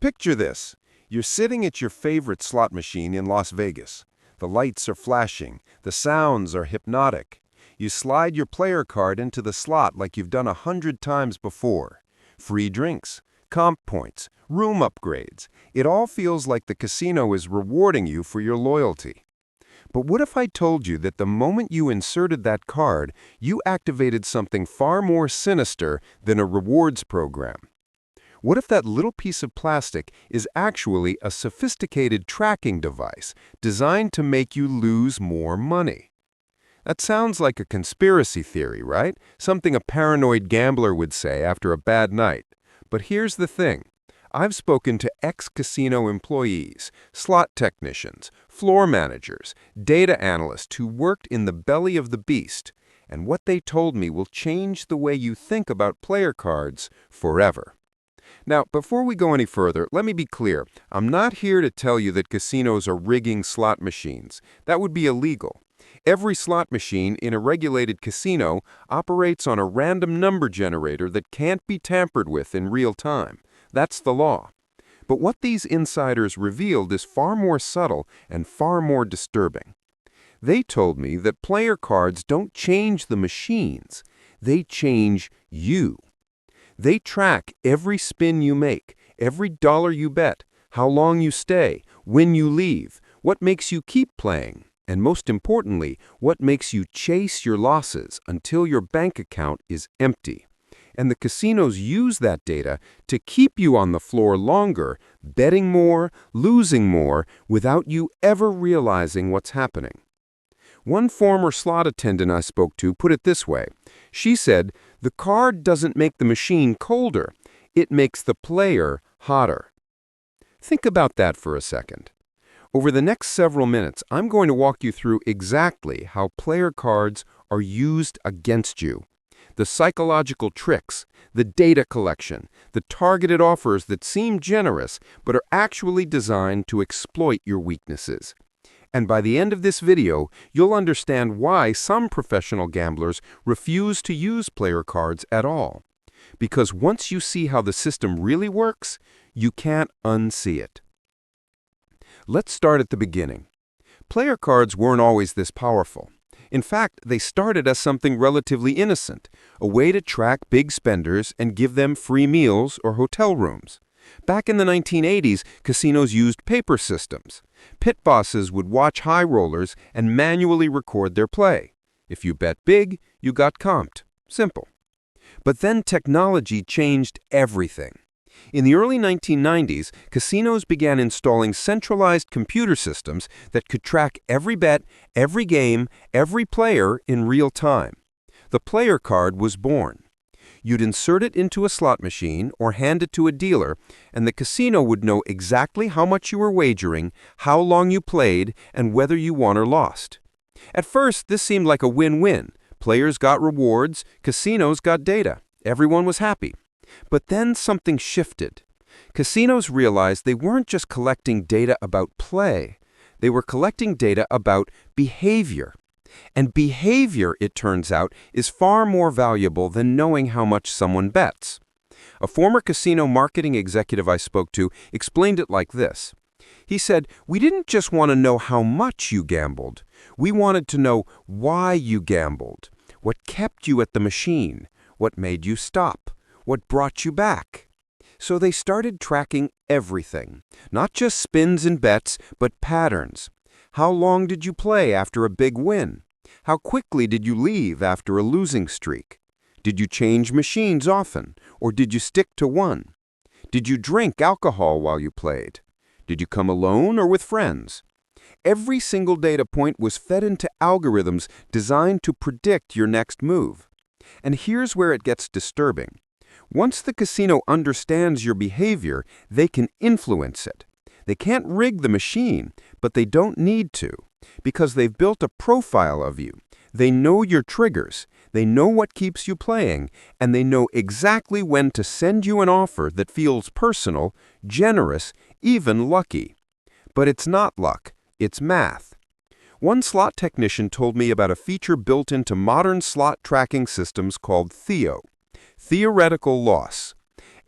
Picture this. You're sitting at your favorite slot machine in Las Vegas. The lights are flashing. The sounds are hypnotic. You slide your player card into the slot like you've done 100 times before. Free drinks, comp points, room upgrades. It all feels like the casino is rewarding you for your loyalty. But what if I told you that the moment you inserted that card, you activated something far more sinister than a rewards program? What if that little piece of plastic is actually a sophisticated tracking device designed to make you lose more money? That sounds like a conspiracy theory, right? Something a paranoid gambler would say after a bad night. But here's the thing. I've spoken to ex-casino employees, slot technicians, floor managers, data analysts who worked in the belly of the beast, and what they told me will change the way you think about player cards forever. Now, before we go any further, let me be clear. I'm not here to tell you that casinos are rigging slot machines. That would be illegal. Every slot machine in a regulated casino operates on a random number generator that can't be tampered with in real time. That's the law. But what these insiders revealed is far more subtle and far more disturbing. They told me that player cards don't change the machines. They change you. They track every spin you make, every dollar you bet, how long you stay, when you leave, what makes you keep playing, and most importantly, what makes you chase your losses until your bank account is empty. And the casinos use that data to keep you on the floor longer, betting more, losing more, without you ever realizing what's happening. One former slot attendant I spoke to put it this way. She said, "The card doesn't make the machine colder, it makes the player hotter." Think about that for a second. Over the next several minutes, I'm going to walk you through exactly how player cards are used against you. The psychological tricks, the data collection, the targeted offers that seem generous but are actually designed to exploit your weaknesses. And by the end of this video, you'll understand why some professional gamblers refuse to use player cards at all. Because once you see how the system really works, you can't unsee it. Let's start at the beginning. Player cards weren't always this powerful. In fact, they started as something relatively innocent, a way to track big spenders and give them free meals or hotel rooms. Back in the 1980s, casinos used paper systems. Pit bosses would watch high rollers and manually record their play. If you bet big, you got comped. Simple. But then technology changed everything. In the early 1990s, casinos began installing centralized computer systems that could track every bet, every game, every player in real time. The player card was born. You'd insert it into a slot machine or hand it to a dealer, and the casino would know exactly how much you were wagering, how long you played, and whether you won or lost. At first, this seemed like a win-win. Players got rewards, casinos got data. Everyone was happy. But then something shifted. Casinos realized they weren't just collecting data about play. They were collecting data about behavior. And behavior, it turns out, is far more valuable than knowing how much someone bets. A former casino marketing executive I spoke to explained it like this. He said, "We didn't just want to know how much you gambled. We wanted to know why you gambled, what kept you at the machine, what made you stop, what brought you back." So they started tracking everything, not just spins and bets, but patterns. How long did you play after a big win? How quickly did you leave after a losing streak? Did you change machines often, or did you stick to one? Did you drink alcohol while you played? Did you come alone or with friends? Every single data point was fed into algorithms designed to predict your next move. And here's where it gets disturbing. Once the casino understands your behavior, they can influence it. They can't rig the machine, but they don't need to, because they've built a profile of you. They know your triggers, they know what keeps you playing, and they know exactly when to send you an offer that feels personal, generous, even lucky. But it's not luck, it's math. One slot technician told me about a feature built into modern slot tracking systems called THEO, theoretical loss.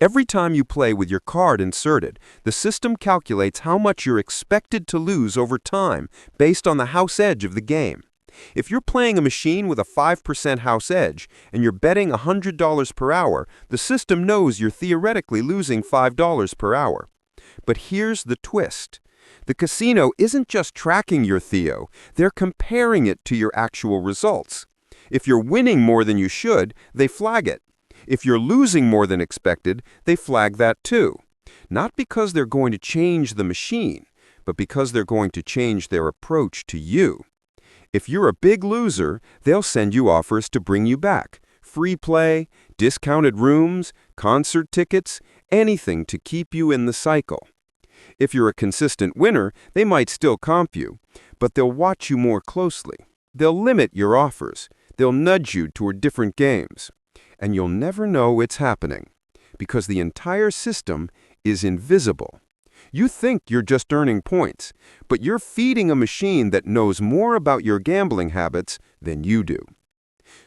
Every time you play with your card inserted, the system calculates how much you're expected to lose over time based on the house edge of the game. If you're playing a machine with a 5% house edge and you're betting $100 per hour, the system knows you're theoretically losing $5 per hour. But here's the twist. The casino isn't just tracking your theo, they're comparing it to your actual results. If you're winning more than you should, they flag it. If you're losing more than expected, they flag that too. Not because they're going to change the machine, but because they're going to change their approach to you. If you're a big loser, they'll send you offers to bring you back. Free play, discounted rooms, concert tickets, anything to keep you in the cycle. If you're a consistent winner, they might still comp you, but they'll watch you more closely. They'll limit your offers. They'll nudge you toward different games. And you'll never know it's happening, because the entire system is invisible. You think you're just earning points, but you're feeding a machine that knows more about your gambling habits than you do.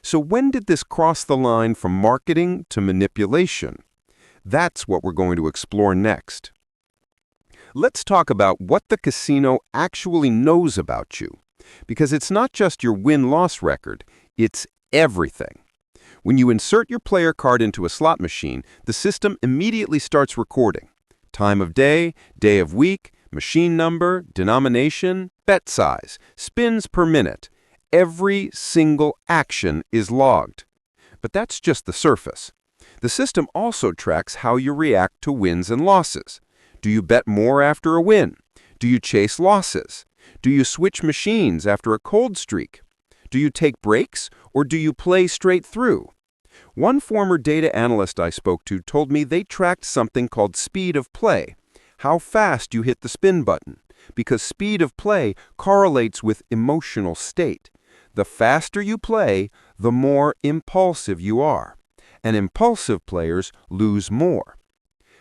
So when did this cross the line from marketing to manipulation? That's what we're going to explore next. Let's talk about what the casino actually knows about you, because it's not just your win-loss record, it's everything. When you insert your player card into a slot machine, the system immediately starts recording. Time of day, day of week, machine number, denomination, bet size, spins per minute. Every single action is logged. But that's just the surface. The system also tracks how you react to wins and losses. Do you bet more after a win? Do you chase losses? Do you switch machines after a cold streak? Do you take breaks, or do you play straight through? One former data analyst I spoke to told me they tracked something called speed of play, how fast you hit the spin button, because speed of play correlates with emotional state. The faster you play, the more impulsive you are, and impulsive players lose more.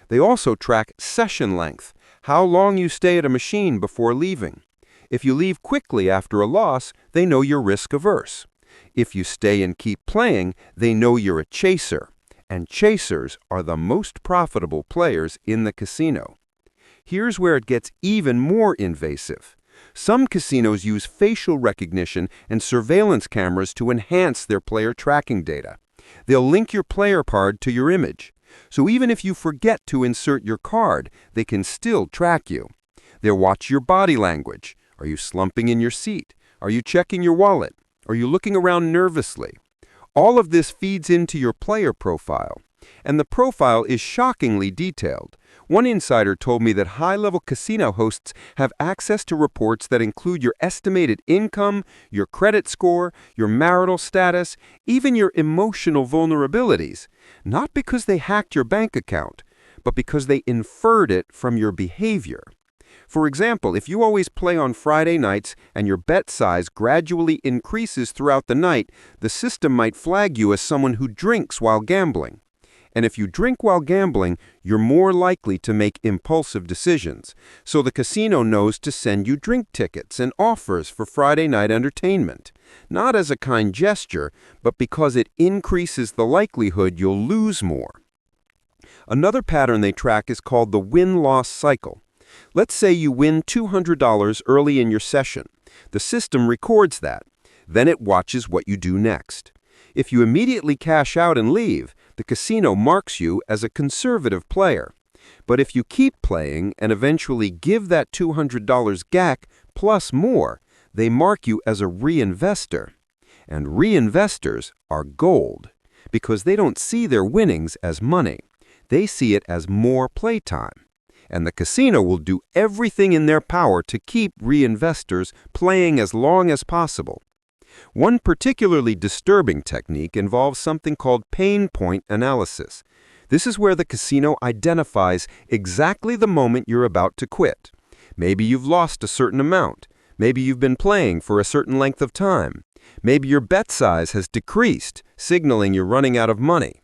They also track session length, how long you stay at a machine before leaving. If you leave quickly after a loss, they know you're risk-averse. If you stay and keep playing, they know you're a chaser, and chasers are the most profitable players in the casino. Here's where it gets even more invasive. Some casinos use facial recognition and surveillance cameras to enhance their player tracking data. They'll link your player card to your image, so even if you forget to insert your card, they can still track you. They'll watch your body language. Are you slumping in your seat? Are you checking your wallet? Are you looking around nervously? All of this feeds into your player profile, and the profile is shockingly detailed. One insider told me that high-level casino hosts have access to reports that include your estimated income, your credit score, your marital status, even your emotional vulnerabilities, not because they hacked your bank account, but because they inferred it from your behavior. For example, if you always play on Friday nights and your bet size gradually increases throughout the night, the system might flag you as someone who drinks while gambling. And if you drink while gambling, you're more likely to make impulsive decisions. So the casino knows to send you drink tickets and offers for Friday night entertainment, not as a kind gesture, but because it increases the likelihood you'll lose more. Another pattern they track is called the win-loss cycle. Let's say you win $200 early in your session. The system records that. Then it watches what you do next. If you immediately cash out and leave, the casino marks you as a conservative player. But if you keep playing and eventually give that $200 GAC plus more, they mark you as a reinvestor. And reinvestors are gold, because they don't see their winnings as money. They see it as more playtime. And the casino will do everything in their power to keep reinvestors playing as long as possible. One particularly disturbing technique involves something called pain point analysis. This is where the casino identifies exactly the moment you're about to quit. Maybe you've lost a certain amount. Maybe you've been playing for a certain length of time. Maybe your bet size has decreased, signaling you're running out of money.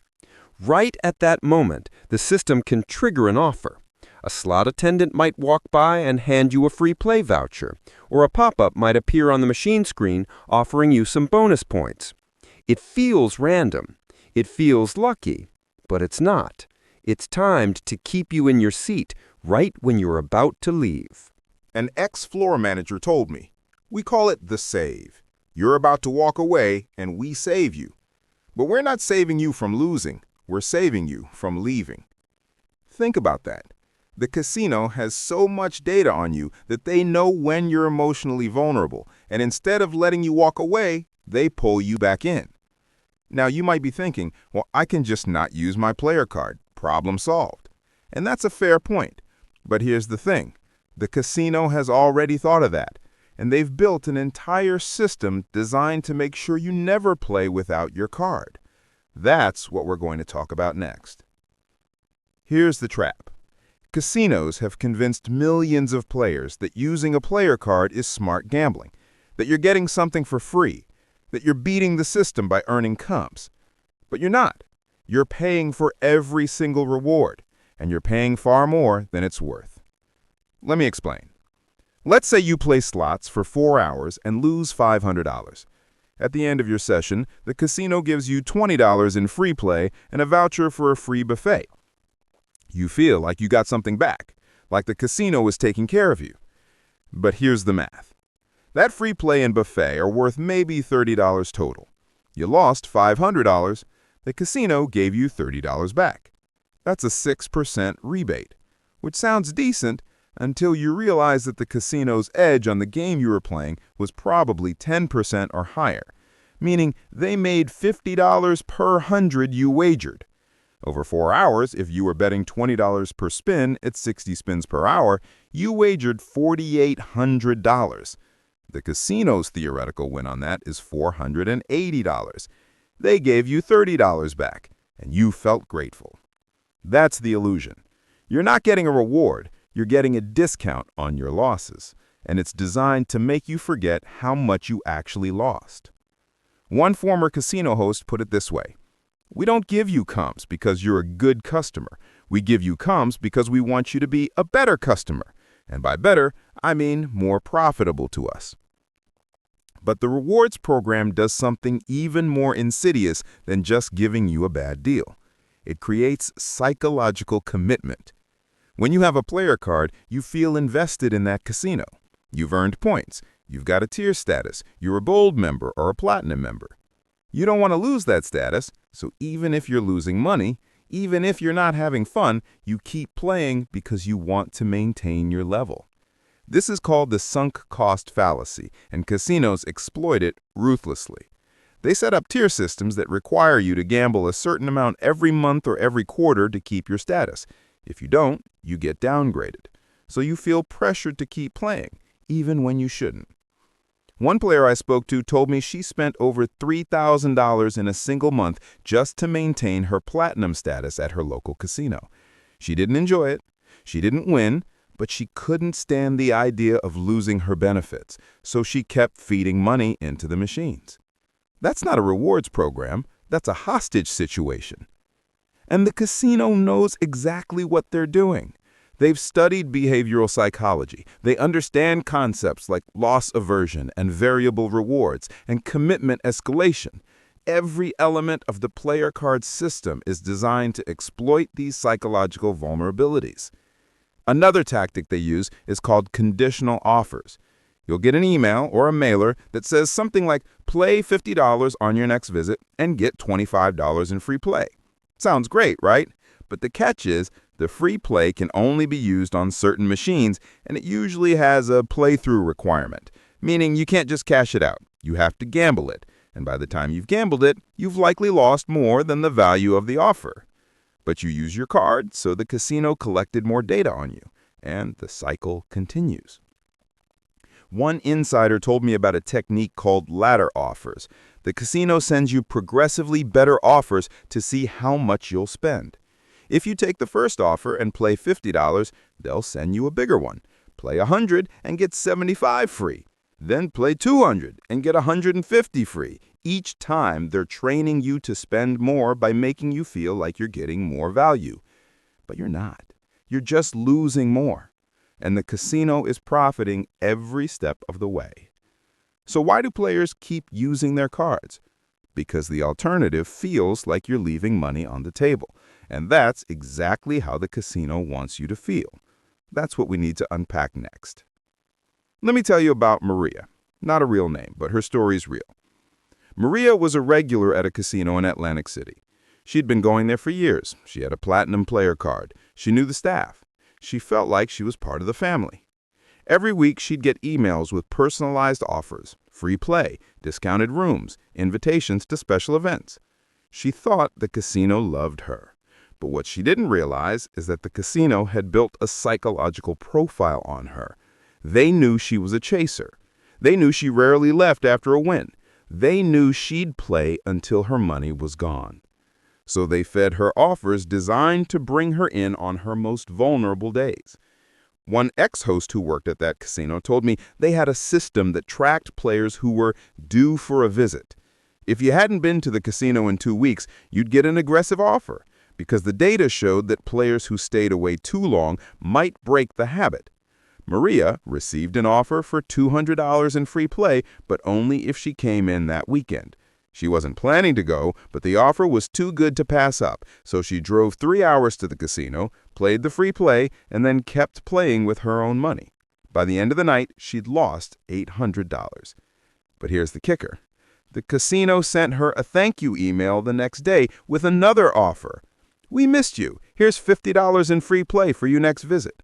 Right at that moment, the system can trigger an offer. A slot attendant might walk by and hand you a free play voucher, or a pop-up might appear on the machine screen offering you some bonus points. It feels random. It feels lucky, but it's not. It's timed to keep you in your seat right when you're about to leave. An ex-floor manager told me, "We call it the save. You're about to walk away and we save you. But we're not saving you from losing, we're saving you from leaving." Think about that. The casino has so much data on you that they know when you're emotionally vulnerable, and instead of letting you walk away, they pull you back in. Now you might be thinking, well, I can just not use my player card. Problem solved. And that's a fair point. But here's the thing. The casino has already thought of that, and they've built an entire system designed to make sure you never play without your card. That's what we're going to talk about next. Here's the trap. Casinos have convinced millions of players that using a player card is smart gambling, that you're getting something for free, that you're beating the system by earning comps. But you're not. You're paying for every single reward, and you're paying far more than it's worth. Let me explain. Let's say you play slots for 4 hours and lose $500. At the end of your session, the casino gives you $20 in free play and a voucher for a free buffet. You feel like you got something back, like the casino is taking care of you. But here's the math. That free play and buffet are worth maybe $30 total. You lost $500. The casino gave you $30 back. That's a 6% rebate, which sounds decent until you realize that the casino's edge on the game you were playing was probably 10% or higher, meaning they made $50 per 100 you wagered. Over 4 hours, if you were betting $20 per spin at 60 spins per hour, you wagered $4,800. The casino's theoretical win on that is $480. They gave you $30 back, and you felt grateful. That's the illusion. You're not getting a reward, you're getting a discount on your losses, and it's designed to make you forget how much you actually lost. One former casino host put it this way: "We don't give you comps because you're a good customer. We give you comps because we want you to be a better customer. And by better, I mean more profitable to us." But the rewards program does something even more insidious than just giving you a bad deal. It creates psychological commitment. When you have a player card, you feel invested in that casino. You've earned points. You've got a tier status. You're a gold member or a platinum member. You don't want to lose that status, so even if you're losing money, even if you're not having fun, you keep playing because you want to maintain your level. This is called the sunk cost fallacy, and casinos exploit it ruthlessly. They set up tier systems that require you to gamble a certain amount every month or every quarter to keep your status. If you don't, you get downgraded. So you feel pressured to keep playing, even when you shouldn't. One player I spoke to told me she spent over $3,000 in a single month just to maintain her platinum status at her local casino. She didn't enjoy it, she didn't win, but she couldn't stand the idea of losing her benefits, so she kept feeding money into the machines. That's not a rewards program, that's a hostage situation. And the casino knows exactly what they're doing. They've studied behavioral psychology. They understand concepts like loss aversion and variable rewards and commitment escalation. Every element of the player card system is designed to exploit these psychological vulnerabilities. Another tactic they use is called conditional offers. You'll get an email or a mailer that says something like, "Play $50 on your next visit and get $25 in free play." Sounds great, right? But the catch is, the free play can only be used on certain machines, and it usually has a playthrough requirement, meaning you can't just cash it out. You have to gamble it, and by the time you've gambled it, you've likely lost more than the value of the offer. But you use your card, so the casino collected more data on you, and the cycle continues. One insider told me about a technique called ladder offers. The casino sends you progressively better offers to see how much you'll spend. If you take the first offer and play $50, they'll send you a bigger one. Play $100 and get $75 free. Then play $200 and get $150 free. Each time, they're training you to spend more by making you feel like you're getting more value. But you're not. You're just losing more. And the casino is profiting every step of the way. So why do players keep using their cards? Because the alternative feels like you're leaving money on the table. And that's exactly how the casino wants you to feel. That's what we need to unpack next. Let me tell you about Maria. Not a real name, but her story's real. Maria was a regular at a casino in Atlantic City. She'd been going there for years. She had a platinum player card. She knew the staff. She felt like she was part of the family. Every week, she'd get emails with personalized offers, free play, discounted rooms, invitations to special events. She thought the casino loved her. But what she didn't realize is that the casino had built a psychological profile on her. They knew she was a chaser. They knew she rarely left after a win. They knew she'd play until her money was gone. So they fed her offers designed to bring her in on her most vulnerable days. One ex-host who worked at that casino told me they had a system that tracked players who were due for a visit. If you hadn't been to the casino in 2 weeks, you'd get an aggressive offer, because the data showed that players who stayed away too long might break the habit. Maria received an offer for $200 in free play, but only if she came in that weekend. She wasn't planning to go, but the offer was too good to pass up, so she drove 3 hours to the casino, played the free play, and then kept playing with her own money. By the end of the night, she'd lost $800. But here's the kicker. The casino sent her a thank you email the next day with another offer. "We missed you. Here's $50 in free play for your next visit."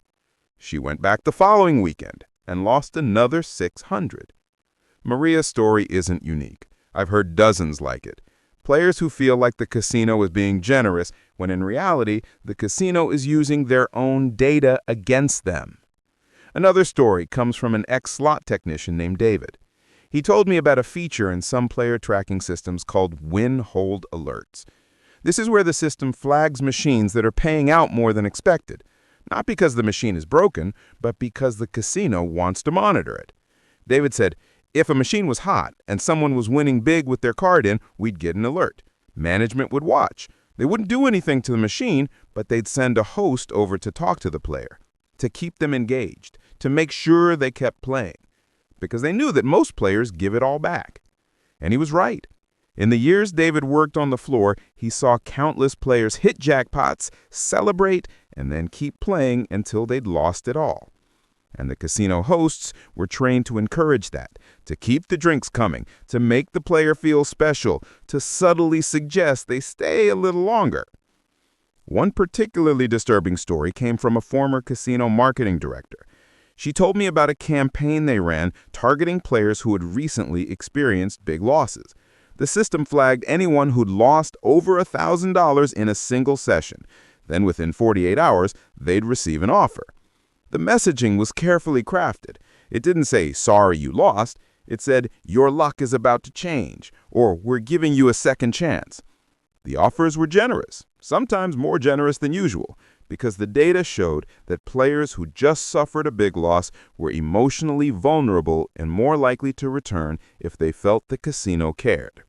She went back the following weekend and lost another $600. Maria's story isn't unique. I've heard dozens like it. Players who feel like the casino is being generous, when in reality, the casino is using their own data against them. Another story comes from an ex-slot technician named David. He told me about a feature in some player tracking systems called win-hold alerts. This is where the system flags machines that are paying out more than expected, not because the machine is broken, but because the casino wants to monitor it. David said, "If a machine was hot and someone was winning big with their card in, we'd get an alert. Management would watch. They wouldn't do anything to the machine, but they'd send a host over to talk to the player, to keep them engaged, to make sure they kept playing, because they knew that most players give it all back." And he was right. In the years David worked on the floor, he saw countless players hit jackpots, celebrate, and then keep playing until they'd lost it all. And the casino hosts were trained to encourage that, to keep the drinks coming, to make the player feel special, to subtly suggest they stay a little longer. One particularly disturbing story came from a former casino marketing director. She told me about a campaign they ran targeting players who had recently experienced big losses. The system flagged anyone who'd lost over $1,000 in a single session. Then within 48 hours, they'd receive an offer. The messaging was carefully crafted. It didn't say, "Sorry you lost." It said, "Your luck is about to change," or "We're giving you a second chance." The offers were generous, sometimes more generous than usual, because the data showed that players who just suffered a big loss were emotionally vulnerable and more likely to return if they felt the casino cared.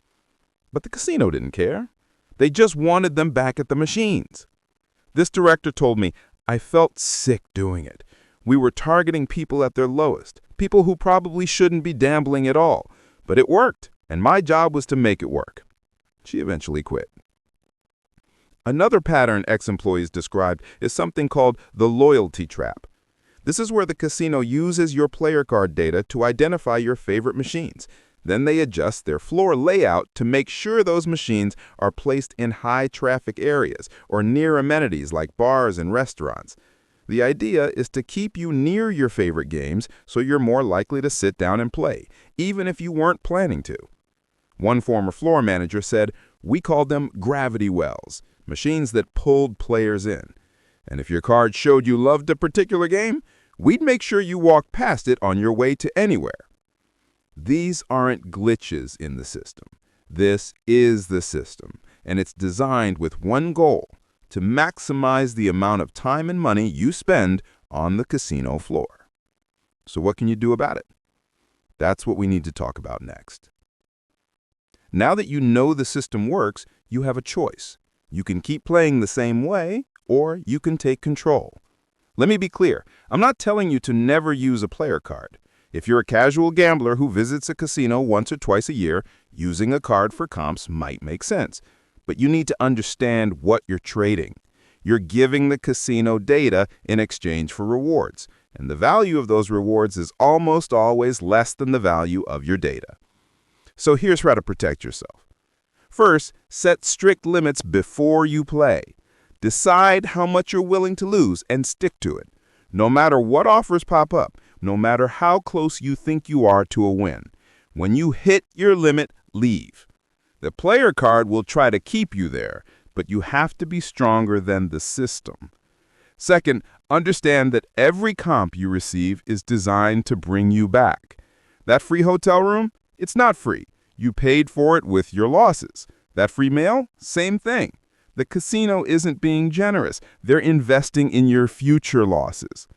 But the casino didn't care. They just wanted them back at the machines. This director told me, "I felt sick doing it. We were targeting people at their lowest, people who probably shouldn't be gambling at all. But it worked, and my job was to make it work." She eventually quit. Another pattern ex-employees described is something called the loyalty trap. This is where the casino uses your player card data to identify your favorite machines. Then they adjust their floor layout to make sure those machines are placed in high-traffic areas or near amenities like bars and restaurants. The idea is to keep you near your favorite games so you're more likely to sit down and play, even if you weren't planning to. One former floor manager said, "We called them gravity wells, machines that pulled players in. And if your card showed you loved a particular game, we'd make sure you walked past it on your way to anywhere." These aren't glitches in the system. This is the system, and it's designed with one goal: to maximize the amount of time and money you spend on the casino floor. So what can you do about it? That's what we need to talk about next. Now that you know the system works, you have a choice. You can keep playing the same way, or you can take control. Let me be clear. I'm not telling you to never use a player card. If you're a casual gambler who visits a casino once or twice a year, using a card for comps might make sense. But you need to understand what you're trading. You're giving the casino data in exchange for rewards, and the value of those rewards is almost always less than the value of your data. So here's how to protect yourself. First, set strict limits before you play. Decide how much you're willing to lose and stick to it. No matter what offers pop up, no matter how close you think you are to a win, when you hit your limit, leave. The player card will try to keep you there, but you have to be stronger than the system. Second, understand that every comp you receive is designed to bring you back. That free hotel room? It's not free. You paid for it with your losses. That free meal? Same thing. The casino isn't being generous. They're investing in your future losses.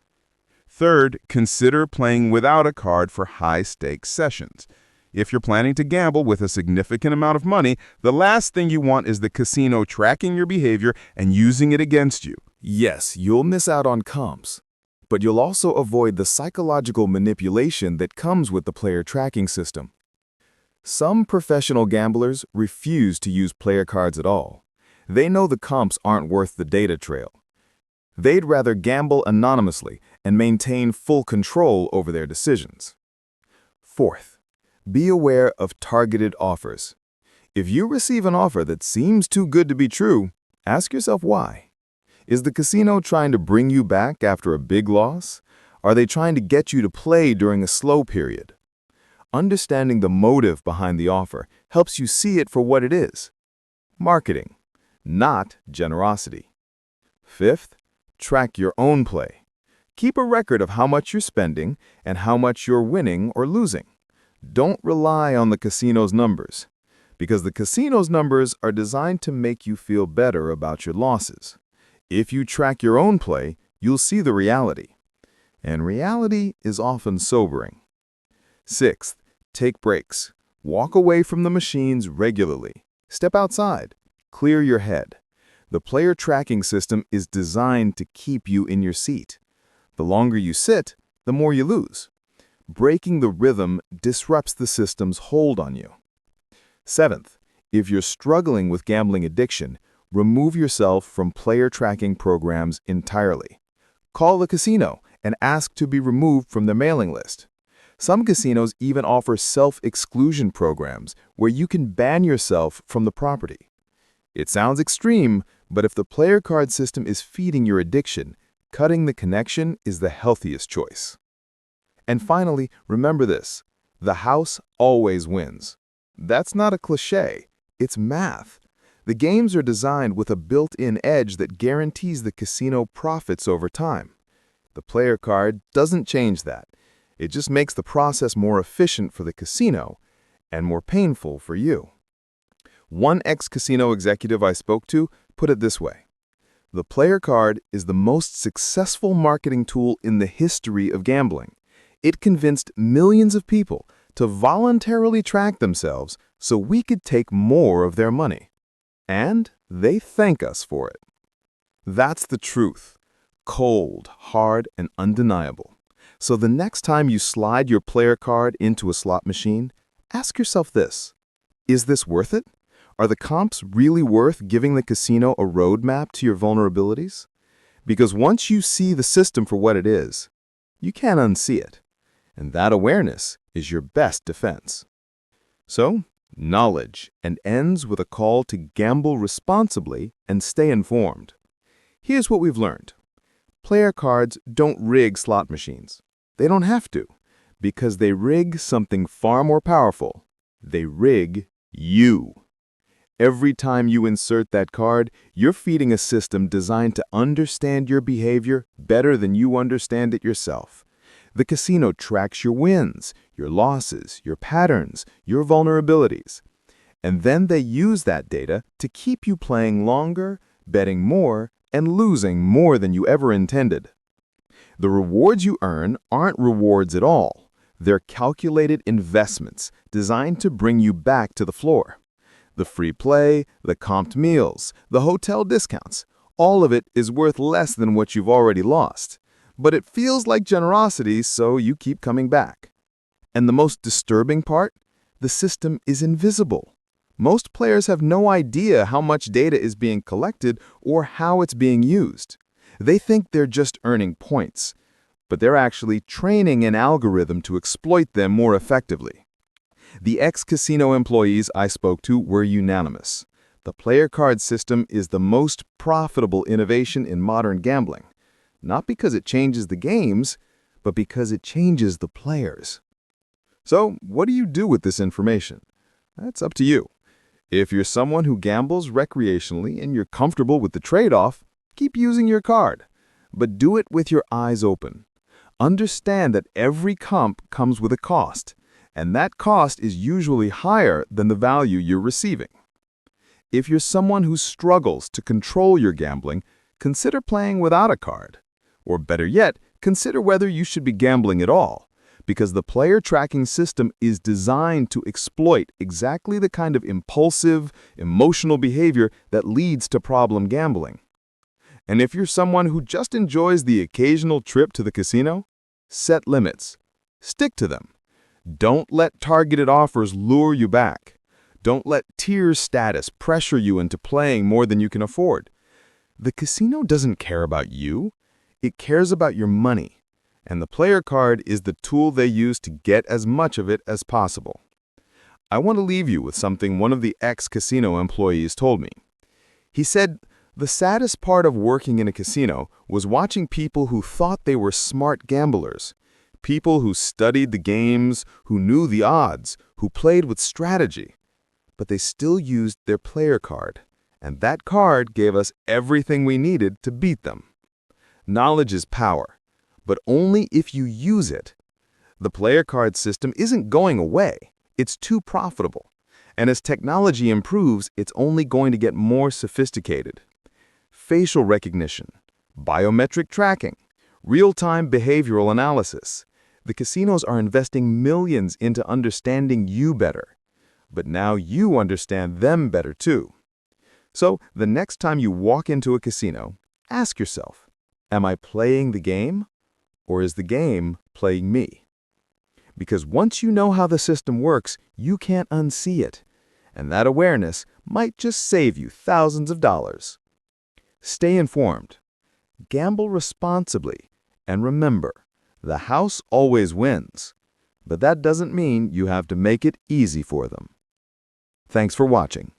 Third, consider playing without a card for high-stakes sessions. If you're planning to gamble with a significant amount of money, the last thing you want is the casino tracking your behavior and using it against you. Yes, you'll miss out on comps, but you'll also avoid the psychological manipulation that comes with the player tracking system. Some professional gamblers refuse to use player cards at all. They know the comps aren't worth the data trail. They'd rather gamble anonymously and maintain full control over their decisions. Fourth, be aware of targeted offers. If you receive an offer that seems too good to be true, ask yourself why. Is the casino trying to bring you back after a big loss? Are they trying to get you to play during a slow period? Understanding the motive behind the offer helps you see it for what it is: marketing, not generosity. Fifth, track your own play. Keep a record of how much you're spending and how much you're winning or losing. Don't rely on the casino's numbers, because the casino's numbers are designed to make you feel better about your losses. If you track your own play, you'll see the reality. And reality is often sobering. Sixth, take breaks. Walk away from the machines regularly. Step outside. Clear your head. The player tracking system is designed to keep you in your seat. The longer you sit, the more you lose. Breaking the rhythm disrupts the system's hold on you. Seventh, if you're struggling with gambling addiction, remove yourself from player tracking programs entirely. Call the casino and ask to be removed from their mailing list. Some casinos even offer self-exclusion programs where you can ban yourself from the property. It sounds extreme, but if the player card system is feeding your addiction, cutting the connection is the healthiest choice. And finally, remember this: the house always wins. That's not a cliché, it's math. The games are designed with a built-in edge that guarantees the casino profits over time. The player card doesn't change that. It just makes the process more efficient for the casino and more painful for you. One ex-casino executive I spoke to put it this way: the player card is the most successful marketing tool in the history of gambling. It convinced millions of people to voluntarily track themselves so we could take more of their money. And they thank us for it. That's the truth. Cold, hard, and undeniable. So the next time you slide your player card into a slot machine, ask yourself this: is this worth it? Are the comps really worth giving the casino a roadmap to your vulnerabilities? Because once you see the system for what it is, you can't unsee it. And that awareness is your best defense. So, knowledge, and ends with a call to gamble responsibly and stay informed. Here's what we've learned. Player cards don't rig slot machines. They don't have to, because they rig something far more powerful. They rig you. Every time you insert that card, you're feeding a system designed to understand your behavior better than you understand it yourself. The casino tracks your wins, your losses, your patterns, your vulnerabilities. And then they use that data to keep you playing longer, betting more, and losing more than you ever intended. The rewards you earn aren't rewards at all. They're calculated investments designed to bring you back to the floor. The free play, the comped meals, the hotel discounts, all of it is worth less than what you've already lost. But it feels like generosity, so you keep coming back. And the most disturbing part? The system is invisible. Most players have no idea how much data is being collected or how it's being used. They think they're just earning points, but they're actually training an algorithm to exploit them more effectively. The ex-casino employees I spoke to were unanimous. The player card system is the most profitable innovation in modern gambling, not because it changes the games, but because it changes the players. So, what do you do with this information? That's up to you. If you're someone who gambles recreationally and you're comfortable with the trade-off, keep using your card. But do it with your eyes open. Understand that every comp comes with a cost, and that cost is usually higher than the value you're receiving. If you're someone who struggles to control your gambling, consider playing without a card. Or better yet, consider whether you should be gambling at all, because the player tracking system is designed to exploit exactly the kind of impulsive, emotional behavior that leads to problem gambling. And if you're someone who just enjoys the occasional trip to the casino, set limits. Stick to them. Don't let targeted offers lure you back. Don't let tier status pressure you into playing more than you can afford. The casino doesn't care about you. It cares about your money. And the player card is the tool they use to get as much of it as possible. I want to leave you with something one of the ex-casino employees told me. He said, "The saddest part of working in a casino was watching people who thought they were smart gamblers. People who studied the games, who knew the odds, who played with strategy. But they still used their player card, and that card gave us everything we needed to beat them." Knowledge is power, but only if you use it. The player card system isn't going away. It's too profitable. And as technology improves, it's only going to get more sophisticated. Facial recognition, biometric tracking, real-time behavioral analysis. The casinos are investing millions into understanding you better. But now you understand them better too. So the next time you walk into a casino, ask yourself, am I playing the game, or is the game playing me? Because once you know how the system works, you can't unsee it. And that awareness might just save you thousands of dollars. Stay informed. Gamble responsibly. And remember, the house always wins. But that doesn't mean you have to make it easy for them. Thanks for watching.